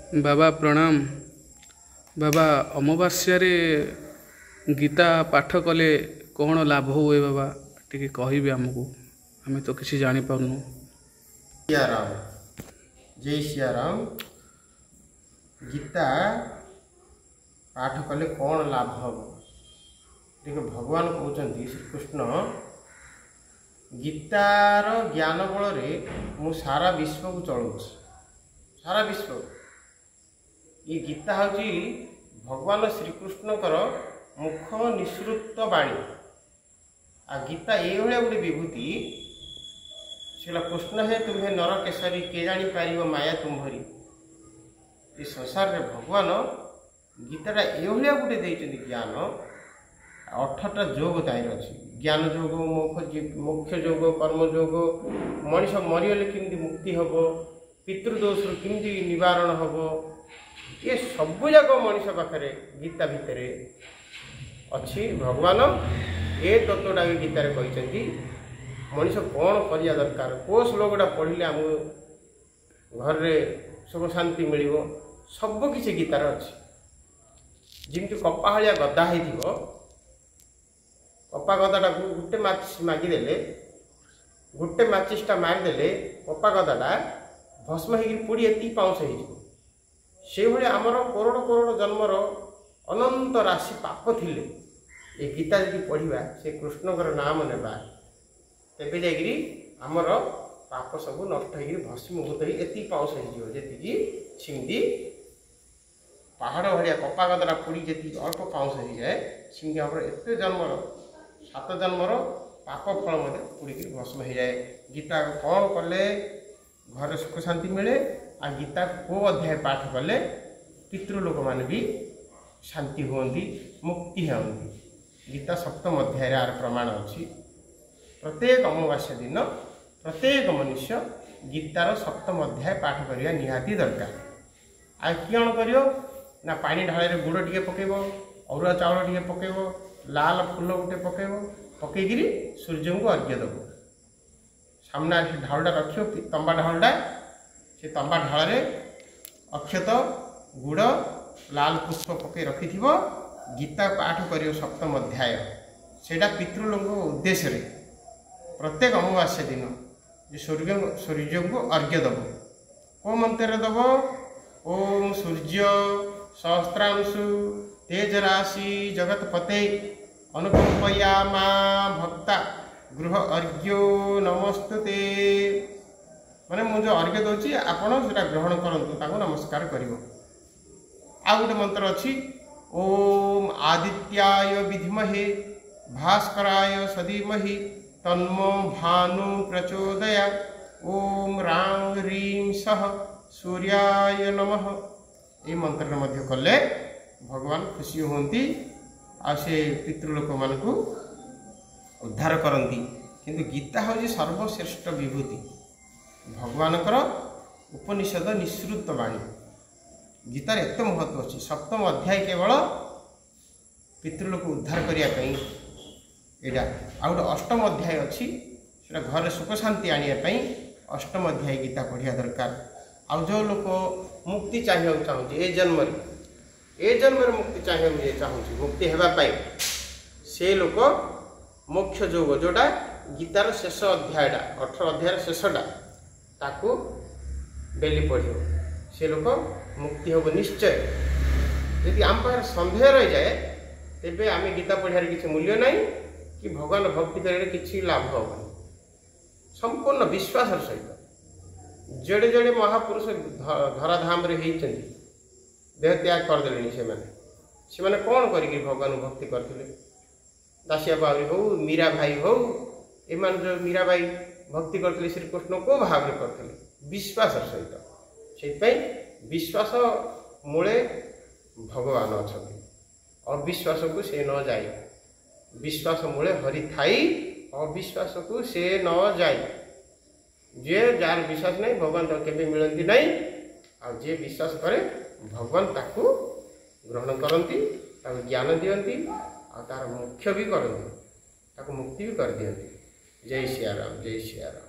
बाबा प्रणाम। बाबा अमावास्या गीता पाठ कले कौन लाभ हुए बाबा टी कहे आमको आम तो किसी जानी पारनु। सियाराम जय सियाराम। गीता पाठ कले कौन लाभ हम देखो भगवान कहते श्रीकृष्ण गीतार ज्ञान बल मु सारा विश्व को चलाऊँ सारा विश्व ये गीता हूँ भगवान श्रीकृष्णकर मुख निसृत बाणी आ गीता ये गोटे विभूति शिला कृष्ण है तुम्हें नर केसरी के जानी पार माया तुम्हारी ये संसार में भगवान गीताटा ये गोटे देते ज्ञान 18टा जोग तार अच्छी ज्ञान जोग मोक्ष जोग कर्म जोग मनीष मरीगले केमती मुक्ति हम पितृदोष केमती निवारण हम ये सबू जाक मनीष पाखे गीता भितर अच्छी भगवान ये तत्वटा भी गीतार कहते मनीष कौन करिया दरकार को श्लोकटा पढ़िले आम घर सुख शांति मिल सबकि गीतार अच्छी जमी कपाहालिया गदा हो कपा गदाटा गोटे माचिस मागिदेले गोटे माचिसटा मारिदेले कपा गदाटा भस्म हो पोड़ी एति पाउंस हो आमर करोड़ करोड़ जन्मर अनंत राशि पाप थिले ये गीता जी पढ़ा से कृष्णकर नाम नेबा तेबे जाकि आमर पाप सब नष्ट हो भस्मीभूत हो एति पाउंस होती छिंदी पहाड़ भाया कपा गदाटा पोड़ी जी अल्प पाउंस हो जाए छिंदी आम एत जन्मर 7 जन्मर पाप फल पोड़ी भस्म हो जाए। गीता कौन कले घर सुख शांति मिले आ गीता को अध्याय पाठ कले पितृलोक मान भी शांति होती मुक्ति होती। गीता सप्तम अध्याय आर प्रमाण अच्छी प्रत्येक अमावास्या दिन प्रत्येक मनुष्य गीतार सप्तम अध्याय पाठ करने निहाती दरकार। आ कौन कर पानी ढाल गुड़ टे पकेब अरुआ चाउल टे पकेब लाल फूल गोटे पकेब पकईकि सूर्य को अर्घ्य देव सामना से ढालटा रख तंबा ढालटा से तंबा ढाल अक्षत गुड़ लाल पुष्प पकई रखि गीता पाठ कर सप्तम अध्याय सेटा पितृलोक उद्देश्य प्रत्येक अमावास्या दिन सूर्य को अर्घ्य देव को मंत्र देव ओम सूर्य सहस्रांशु तेज राशि जगतपते अनुकंपया मां भक्ता गृह अर्घ्यो नमस्तुते माने मुझे अर्घ्य दूसरी आपड़ से ग्रहण करूँ नमस्कार कर। आ गोटे मंत्र अच्छी ओम आदित्याय विद्महे भास्कराय सधीमहि तन्नो भानु प्रचोदया ओम रांग ह्रीं सह सूर्याय नमः ये मंत्र कले भगवान खुशी होती आ से पितृलोक मान को उद्धार करती। किंतु गीता हूँ सर्वश्रेष्ठ विभूति भगवानकर उपनिषद निसृत बाणी गीतार एत महत्व अच्छी सप्तम अध्याय केवल पितृलोक उद्धार करने यहाँ आ गए अष्टम अध्याय अच्छी से घर सुख शांति आने अष्टम अध्याय गीता पढ़िया दरकार। आ जो लोक मुक्ति चाहिए चाहूँ ए जन्म मुक्ति चाहिए चाहूँ मुक्ति होगापाई से लोक मोक्ष जोग जोटा गीतार शेष अध्यायटा 18 अध्याय शेषटा ताकू डेली पढ़ से लोक मुक्ति हम निश्चय। यदि आम पाखे सन्देह रही जाए तेबे आम गीता पढ़ार किसी मूल्य ना कि भगवान भक्ति कर लाभ हम संपूर्ण विश्वास सहित जेड़े जेड़े महापुरुष धराधाम होती देह त्याग करदे से मैंने कौन कर भगवान भक्ति करते दासिया बाउरी हो मीरा भाई हो एमान जो मीरा भाई भक्ति करते श्रीकृष्ण को भाव में करते विश्वास सहित से विश्वास मूले भगवान अच्छा अविश्वास को से न जाए विश्वास मूले हरि थाई अविश्वास को से न जाए जे जार विश्वास नहीं भगवान तो केबे मिलती नहीं आ जे विश्वास करे भगवान ताकू ग्रहण करती ज्ञान दियंती आ तार मोक्ष भी करती मुक्ति भी कर दियंती। जय सियाराम जय सियाराम।